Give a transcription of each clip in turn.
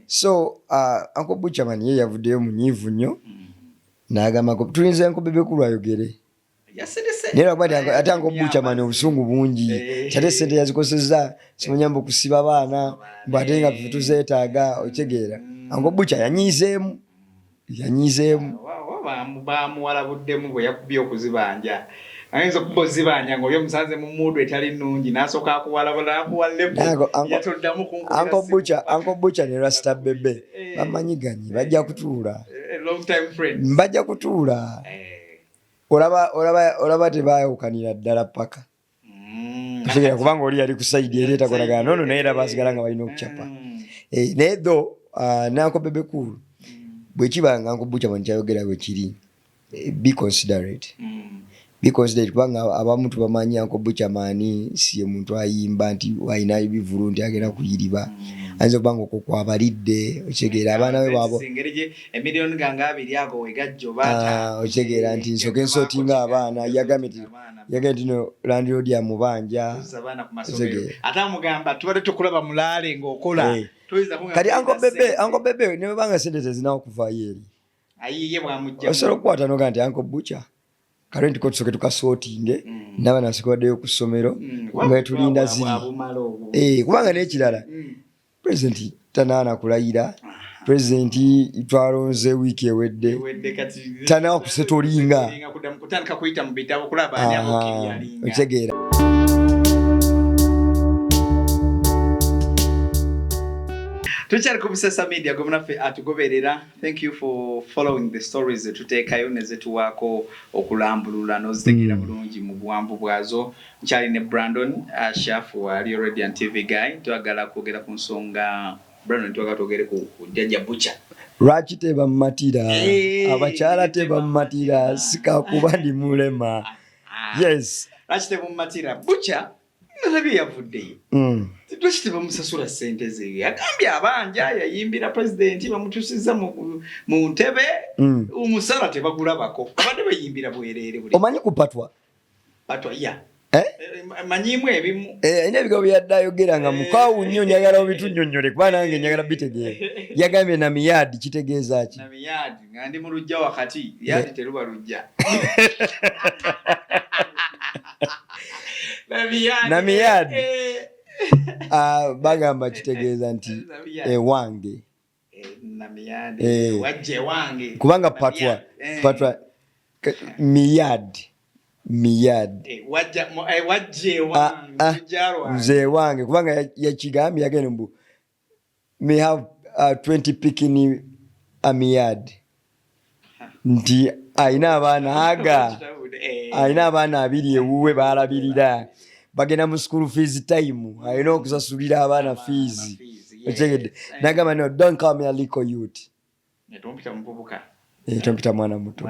So Uncle Butcherman ye yavuddeyo munyiivu nnyo n'agamba tulinze Uncle Bebekulu ayogere naye lwakuba ate Uncle Butcherman obusungu bungi ate ssente yazikozesezza simunyamba okusiba abaana mbwate nga ffe tuzeetaaga okitegeera Uncle Butcher yanyiizeemu bamuwalabuddemu bwe yakubye okuzibanja ayinza okuba ozibanja ng'oli omusanze mu muudu etali nnungi n'asooka akuwalalepo yatoddamu Uncle Butcher ne Rasta Bebe bamanyiganye bajja kutuula bajja kutuula olaba tebaawukanira ddala paka kutegeera kubanga oli yali ku sayidi eri etakolagana nono naye era baasigala nga balina okucapa naye tho ne Uncle Bebekulu bwe kiba nga Uncle Butcherman kyayogera bwe kiri be considerate kubanga abamu tubamanyi Uncle Butcherman si muntu ayimba nti alina ebivulu nti agenda kuyiriba ayinza okuba nga okwo kwabalidde okitegeera abaana be baabo emiliyoni ganga abiri ago wegajjo okitegeera nti nsoke nsootinga abaana yagambye nti no landlord amubanja ate amugamba tubadde tukulaba mulaale ng'okola kati Uncle Bebe ne banga sente tezinawo kuvaayo eri ayiye bwamujja osobola okukwata noga nti Uncle Butcher kale ntiko tusoke tukasootinge n'abaana basooke baddeyo ku ssomero nga tulinda ziri kubanga n'ekirala pulezidenti tanaana kulayira pulezidenti twalonze wiiki ewedde tanawa kusetolinga okitegeera tukyali ku Busasa Media gwe munaffe atugoberera. Thank you for following the stories zetuteekayo ne zetuwaako okulambulula n'ozitegeera bulungi mu buwanvu bwazo. Nkyali ne Brandon Shafu ali Radiant TV guy. Twagala kwogera ku nsonga Brandon, twagala twogere ku Jjajja Butcher. Lwaki tebamumatira abakyala tebamumatira sikakuba ndi mulema. Yes, lwaki tebamumatira Butcher nabye yavuddeyo lwaki tebamusasula ssente ze yagambye abanja yayimbira pulezidenti bamutusiza mu ntebe omusala tebagulabako abadde bayimbira bwereere buli omanyi kupatwa ya manyimu ebimu ine ebigambo byadde ayogera nga mukaawu nnyo njagala obitunnyonnyole kuba nange njagala bitegeera yagambye na miyadi kitegeeza ki na miyadi nga ndi mu lujja wakati yadi teruba lujja na miyadi bagamba kitegeeza nti ewange kubanga patwa miyadi nze wange kubanga yakigambye yagenda mbu may have 20 picking a miyadi nti ayina abaana ayina abaana abiri ewuwe baalabirira bagenda mu school fees time ayina okusasulira abaana fees okegedde nagamba no don't call me a little youth tompita mwana muto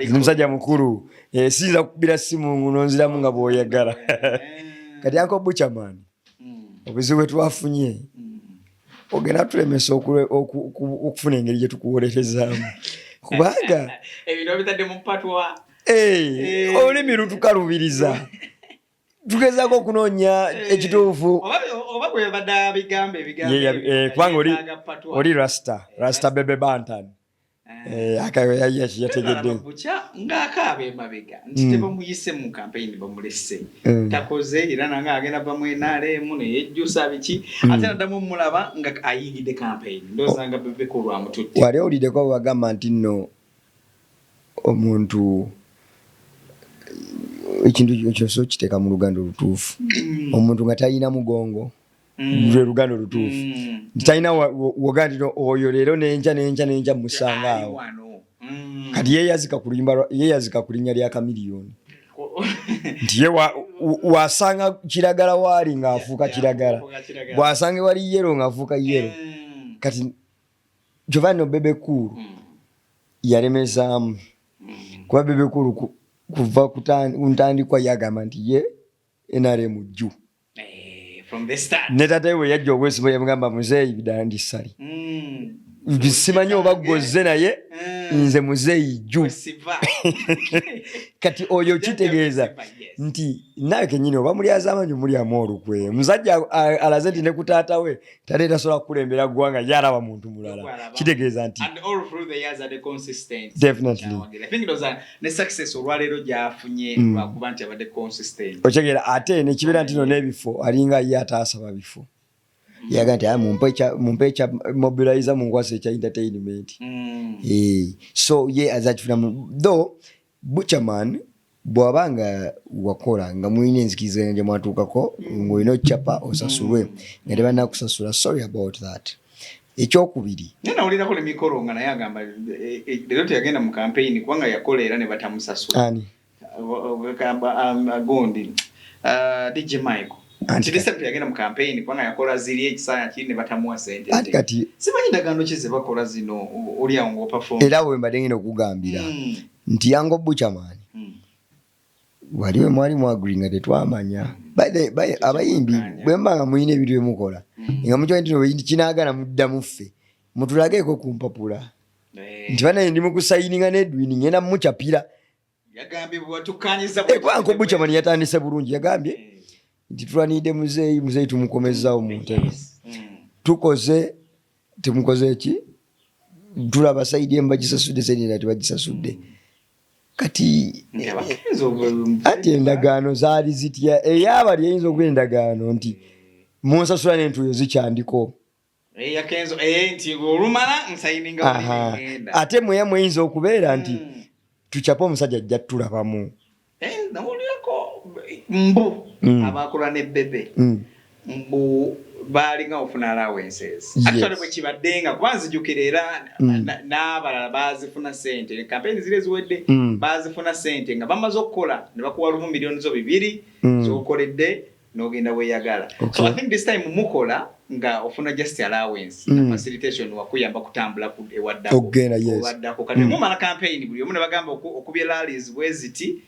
musajja mukulu siyinza kukubira simu nonziramu nga bw'oyagala kati Uncle Butcherman obuzibu bwe twafunye ogenda tulemesa okufuna engeri gye tukuwolerezaamu kubanga ebintu bitadde mu patwa olulimi lutukalubiriza tugezaako okunoonya ekituufu oba bwe badde abigambe kubanga oli Rasta Bebe Bantan yategedde ng'akaaba emabega nti tebamuyise mu campaign bamulese takoze era nange agenda bamwenaalemu neyejjusa biki ate naddamu mulaba nga ayiridde campaign ndowooza nga Bebekulu amututte wali owuliddeko bagamba nti nno omuntu ekintu ekyo kiteeka mu luganda olutuufu omuntu nga talina mugongo lwe luganda olutuufu talina woga nti oyo leero n'enkya musanga awo kati yeeyazika ku linnya lya Kamiliyoni nti ye wasanga kiragala waali ng'afuuka kiragala bw'asanga wali yero ng'afuuka yero kati Giovanni Bebekulu yalemezaamu kuba Bebekulu kuva ku ntandikwa yagamba nti ye NRM jju from the start ne tate we yajja obwesimbo yamugamba muzeeyi bidala ndi ssali simanyi oba gozze naye nze muzeeyi kati oyo kitegeeza nti nawe kenyini oba muli azaamanyi mulyamu olukwe musajja alaze nti ne ku taata we tate tasobola kukulembera ggwanga yalaba muntu mulala kitegeeza nti okyegera ate nekibeera nti no n'ebifo alinga ye ataasaba bifo yaga nti mumpe ekya mobilizer munkwasa ekya entertainment so ye azakifuna though Butcherman bw'abanga wakola nga mulina enzikiziganya gye mwatuukako ng'olina occapa osasulwe nga tebalina kusasula sorry about that. Ekyokubiri nawulirako lemikolo nga naye agamba leero teyagenda mu campaign kubanga yakola era ne batamusasula ani gondi DJ Michael Chidisempli yagenda mu campaign kubanga yakola ziri ekisanya kiri ne batamuwa sente kati simanyi ndagaano ki ze bakola zino oli awo ng'operform era bwe mbadde ngenda okugambira nti yango Butcherman waliwe mwali mwaguli nga tetwamanya abayimbi bwe mbanga mulina ebintu byemukola nga mukimanyi nti kinaagana muddamu ffe mutulageeko ku mpapula nti banaye ndi mukusayininga n'Edwin ngenda mumucapira yagambye bwatukanyiza kwanko Butcherman yatandise bulungi yagambye nti tulanidde muzeeyi tumukomezaawo mu ntebe tukoze temukoze eki tulaba sayidi embagisasudde sayidi tebagisasudde kati ati endagaano zaali zitya eyabali eyinza okuba endagaano nti munsasula n'entuuyo zikyandiko ate mweya mweyinza okubeera nti tucapa omusajja ajja tulabamu mbu abakola ne bebe mbu balinga ofuna allowances actually bwe kibaddenga kubanza jukira era n'abalala bazifuna sente ne campaign zile ziwedde bazifuna sente nga bamaze okukola ne bakuwa lumu milioni zo 2 zokoledde n'ogenda weeyagala so I think this time mukola nga ofuna just allowance na facilitation wakuyamba kutambula ku ewaddako ewaddako kati mumala campaign buli omu ne bagamba okubye rallies bweziti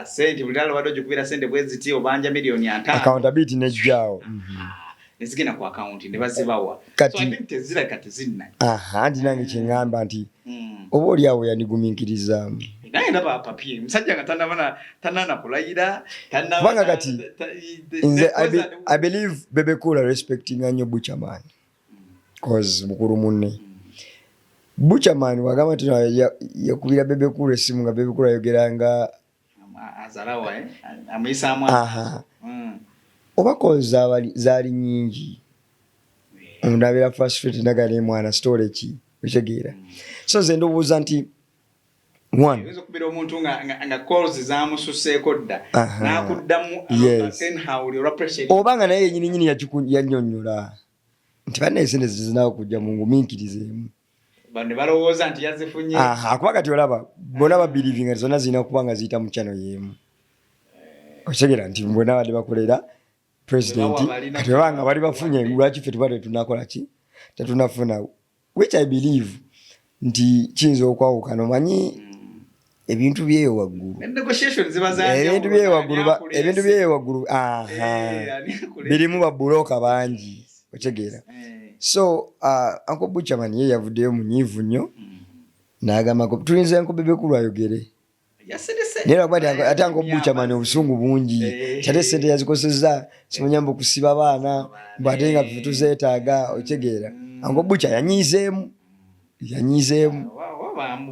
sente buli lalo wadde okubira sente bweziti obanja milioni 5 accountability nejjawo nezigenda ku account ne bazibawa so I think tezira kati zinna ndi nange kyengamba nti oba oli awo yanigumiikiriza naye ndaba papier musajja nga tanana kulayira kubanga kati nze I believe Bebe Cool respecting nnyo Butcherman cause mukulu munne Butcherman wagamba nti yakubira Bebe Cool esimu nga Bebe Cool ayogeranga azalawa amuyisaamu oba koza zaali nyingi omuntu abeera frustrate ndagala mwana story ki okitegeera so nze ndowooza nti Ezo kubira omuntu nga calls zamususeeko dda n'akuddamu enhawuli olwa pressure obanga naye yennyini yannyonnyola nti bannaye sente zizinawo kujja mu ngumiikirizeemu ne balowooza nti yazifunye kuba kati olaba bona babirivi nga zonna zirina kuba nga ziyita mu channel y'emu okitegeera nti bona badde bakolera pulezidenti kati obanga bali bafunye lwaki ffe tuba tetunakola ki tetunafuna which I believe nti kiyinza okwawukana omanyi ebintu byeyo waggulu ebintu byeyo waggulu birimu babuloka bangi otegeera so Uncle Butcherman ye yavuddeyo munyiivu nnyo n'agamba tulinze Uncle Bebe Cool ayogere naye lwakuba ate Uncle Butcherman obusungu bungi ate sente yazikozesezza simanyamba okusiba abaana mbwate nga ffe tuzeetaaga otegeera Uncle Butcher yanyiizeemu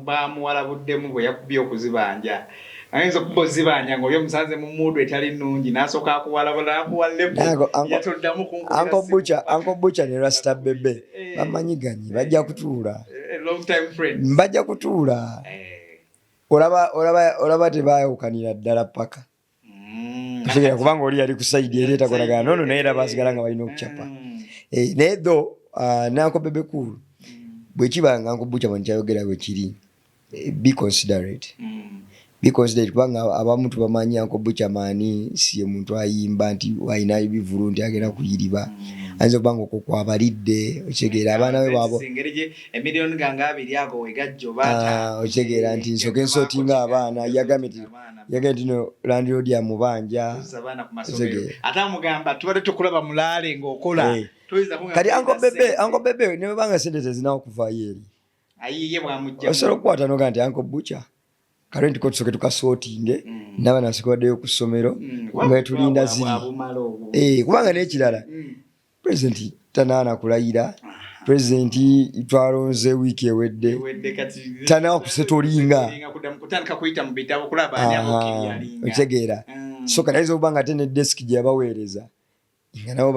bamuwalabuddemu bwe yakubye okuzibanja ayinza okuba ozibanja ng'oli omusanze mu muudu etali nnungi n'asooka akuwalabula akuwallepo yatoddamu Uncle Butcher ne Rasta Bebe bamanyiganye bajja kutuula bajja kutuula olaba tebaawukanira ddala paka kutegeera kubanga oli yali ku sayidi era etakolagana nono naye era baasigala nga balina okucapa naye tho ne Uncle Bebe Cool bwe kibanga Uncle Butcherman kyayogera bwe kiri be considerate kubanga abamu tubamanyi Uncle Butcherman si ye muntu ayimba nti alina ebivulu nti agenda kuyiriba ayinza okubanga okwo kwabalidde okitegeera abaana be bwabo emiliyoni ganga 2 ago wegajjo okitegeera nti nsoke nsootinga abaana yagambye nti no landlord yamubanja ate amugamba tubadde tukulaba mulaale ng'okola kati Uncle Bebe ne banga sente zinawo kuva yeri ayiye bwamujja osoro kwata no ganti Uncle Butcher karenti ko tusoke tukasortinge n'abaana basikwaddeyo ku ssomero nga tulinda ziri kubanga n'ekirala president tanaana kulayira president twalonze wiiki ewedde tanawa kusetolinga okitegeera so kanaiza obanga ate ne desk gye yabaweereza nga nabo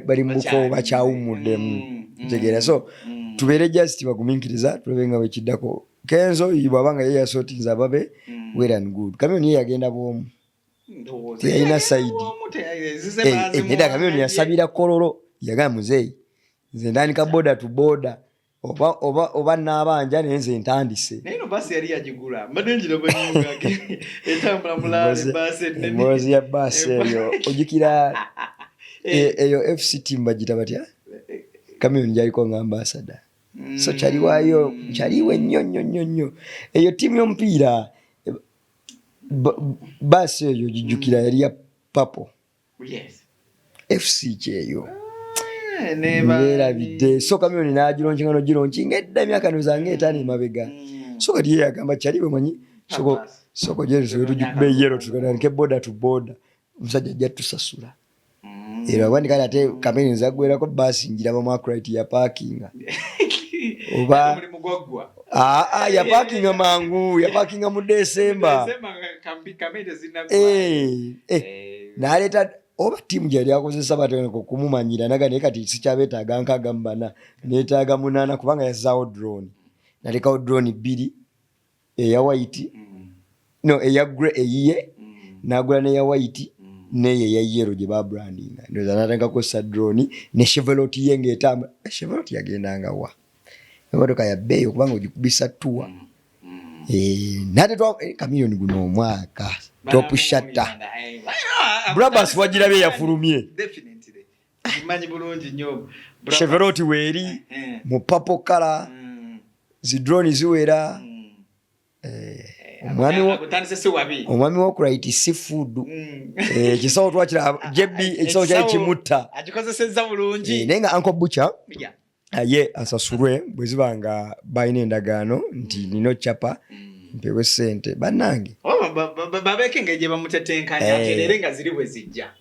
bali muko bakyawumuddemu okitegeera so tubeere just bagumiikiriza tulabe nga bwekiddako Kenzo bwabanga ye yasotinza ababe well and good Kamyon ye yagenda bwomu teyalina saidi nedda Kamyon yasabira kololo yagamba muzeeyi nze ndandika boda tu boda oba n'abanja naye nze ntandise emboozi ya baasi eyo ojjukira eyo FCT mbagita batya Kamyon gyaliko nga ambasada so kyaliwayo kyaliwe nnyo eyo tiimu y'omupiira baasi eyo gijjukira yali ya papo FC kyeyo neerabidde so Kamyon n'agironkingano gironkinga edda emyaka nozange etaano emabega so kati ye yagamba kyaliwe manyi soko gyetusoke tugikuba eyero tukananike boda tu boda omusajja ajja tusasula era abandikali ate Kamyon zaggwerako baasi njiraba Markright ya parkinga oba ya parkinga mangu ya parkinga mu December n'aleeta oba tiimu gyali akozesa batandika okumumanyira naga naye kati sikyabeetaaga nkaaga mu bana neetaaga munaana kubanga yazaawo drone nalekawo drone 2 eya white no eya grey eyiye n'agula n'eya white neyo eya yellow gye babrandinga ndoza natandika kukozesa drone ne Chevrolet ye ng'etambula Chevrolet yagendanga wa emotoka ya bbeeyi kubanga ogikubisa tuwa nate Kamyon guno omwaka top shatter Brabus wagirabe yafulumye Chevrolet weeri mu purple color zi drone ziwera omwami wo Kright seafood ekisawo twakira jebbi ekisawo kyali kimutta agikozesezza bulungi naye nga Uncle Butcher ye asasulwe bwe ziba nga balina endagaano nti nino chapa mpewe sente bannange babeke nga gye bamutetenkanya aterere nga ziri bwe zijja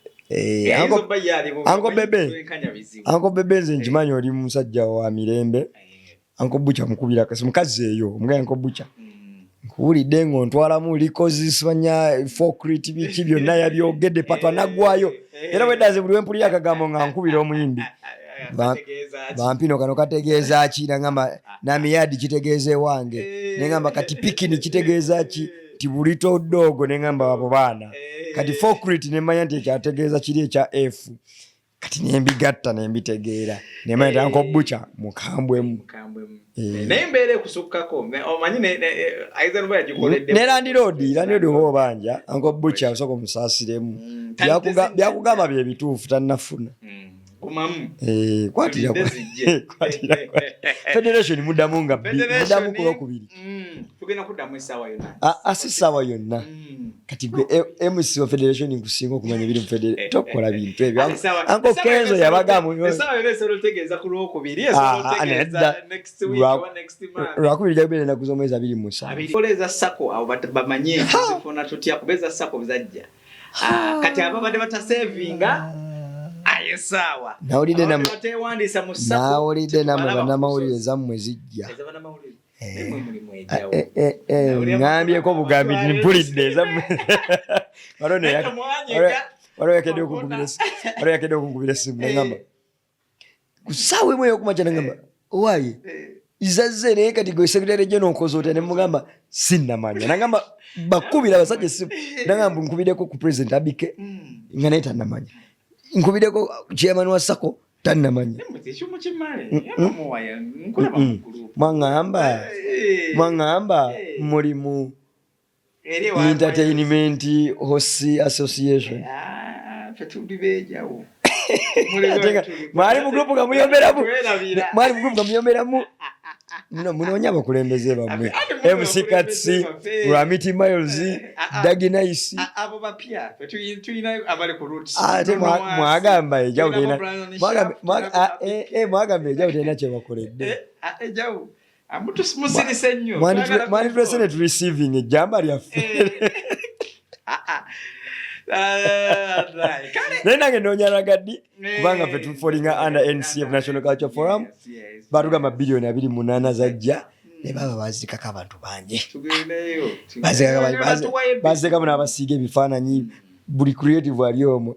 Uncle Bebe nze nkimanyi oli musajja wa mirembe Uncle Butcher mukubira kasi mukazi eyo omugaya Uncle Butcher nkuwulidde ng'ontwalamu likozisibanya fokrit biki byonna yabyogedde patwa naggwayo era weddaze buli wempulira akagambo nga nkubira omuyimbi bampino kano kategeeza ki nagamba namiyadi kitegeeze wange nengamba kati pikini kitegeeza ki tibulito dogo nengamba abo baana kati fokrit nemanya nti ekyategeeza kiri ekya F kati nembigatta nembitegeera nemanya nti Uncle Butcher mukambwemu naye mbeera ekusukkako omanyi aiza nuba yagikoledde ne landiroodi oba obanja Uncle Butcher osooka omusaasiremu byakugamba bye bituufu tannafuna kwatira Federation muddamu nga muddamu ku lwokubiri tugenda kuddamu essaawa yonna si ssaawa yonna kati gwe MC wa Federation nkusinga okumanya ebiri mu Federation tokola bintu ebyo Uncle Kenzo yabagamba essaawa yonna esobola otegeeza ku lwokubiri lwakubiri jagbeera ennaku z'omwezi 27 koleza sako abo bamanye zifuna tutya kubeza sako bizajja kati ababadde batasevinga ayesawa nawulidde namwe bannamawulire zammwe zijja ŋŋambyeko bugambi nti mpulidde ezammwe waliwo yakedde okunkubira essimu naŋŋamba ku ssaawa emu ey'okumakya naŋŋamba owaaye izazze naye kati gwe sekretary general nkoze otya ne mugamba sinnamanya naŋŋamba bakubira abasajja essimu naŋŋamba nkubiddeko ku president Abike nga naye tannamanya nkubideko chairman wa Sako tannamanya mwangamba mulimu entertainment hosi association mwali mu group nga muyomberamu no munonya bakulembeze bamwe MC Katsi Ramiti Miles Daginice abo bapya tuyina abali ku roots ate mwagamba ejawu tena mwagamba ejawu tena kye bakoledde ejawu amutu musirise nnyo mwani present receiving ejamba lyaffe nange noonya ragadi kubanga ffe tufolinga under NCF National Culture Forum batugamba biliyoni 28 zajja ne baba bazikako abantu bangi bazikako n'abasiiga ebifaananyi buli creative ali omwo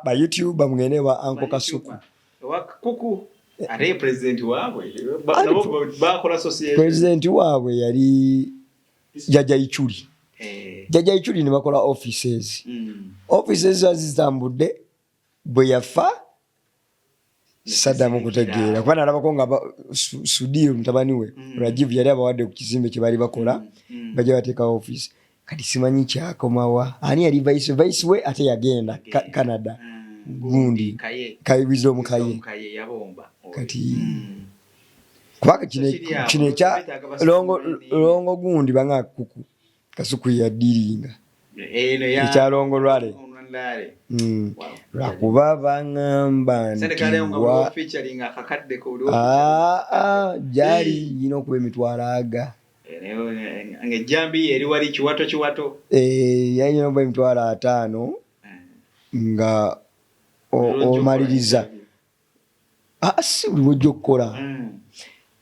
ba YouTube bamugende wa Uncle Kasuku president waabwe yali Jajja Ichuli Jajja Ichuli ne bakola offices azitambudde bwe yafa Saddam kutegeera kuba nalabako nga Sudi mutabani we Rajiv yali abawadde ku kizimbe kye bali bakola bajja bateeka office kati simanyi kyakomawa ani yali vice we ate yagenda Canada gundi kayibizo mukaye kati kubanga kino ekya longo gundi banga kuku Kasuku ya diringa ekyalongo lwale lwakuba bangamba gyali nyina okuba emitwalo aga yalina okuba emitwalo 5 nga omaliriza si buli wojja okukola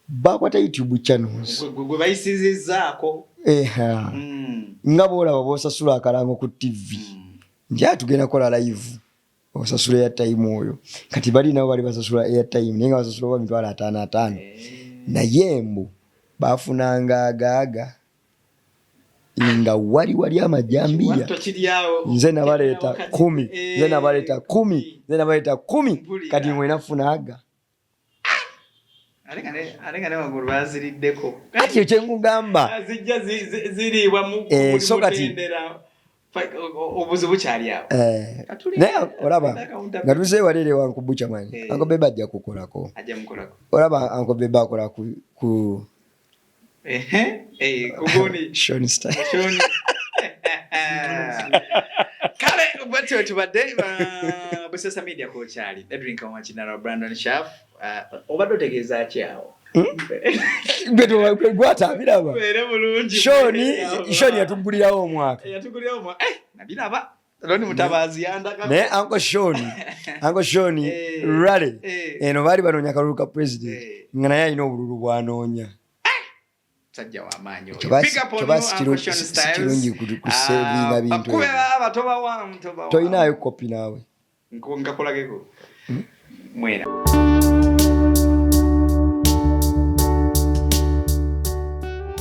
bakwata YouTube channels nga boolaba boosasula akalango ku TV nti atugenda kola live osasula airtime oyo kati bali nabo bali basasula airtime naye nga basasula oba mitwalo 5 naye mbu baafunanga agaaga nga wali amajambiya nze nabaleeta 10 kati mwena funaga alenga maguru baziriddeko kati ekyo nkugamba zijja ziriibwa mu kutendera obuzibu kyali awo naye olaba nga tuze walere wankubucha mani Uncle Beba ajja kukolako olaba Uncle Beba akola ku kuguni Shoni style kale bwatyo tubadde Busesa Media ko kyali Edwin Kamwachinara Brandon Shaff obadde otegeeza kyawo beto gwata biraba Shoni yatugulirawo omwaka nabiraba loni mutabazi yandaka ne Uncle Shoni rale eno bali banoonya kalulu ka president nga naye alina obululu bwanoonya sajja wa manyo kirungi kusevinga bintu toyinayo kopi naawe nkakolageko mwena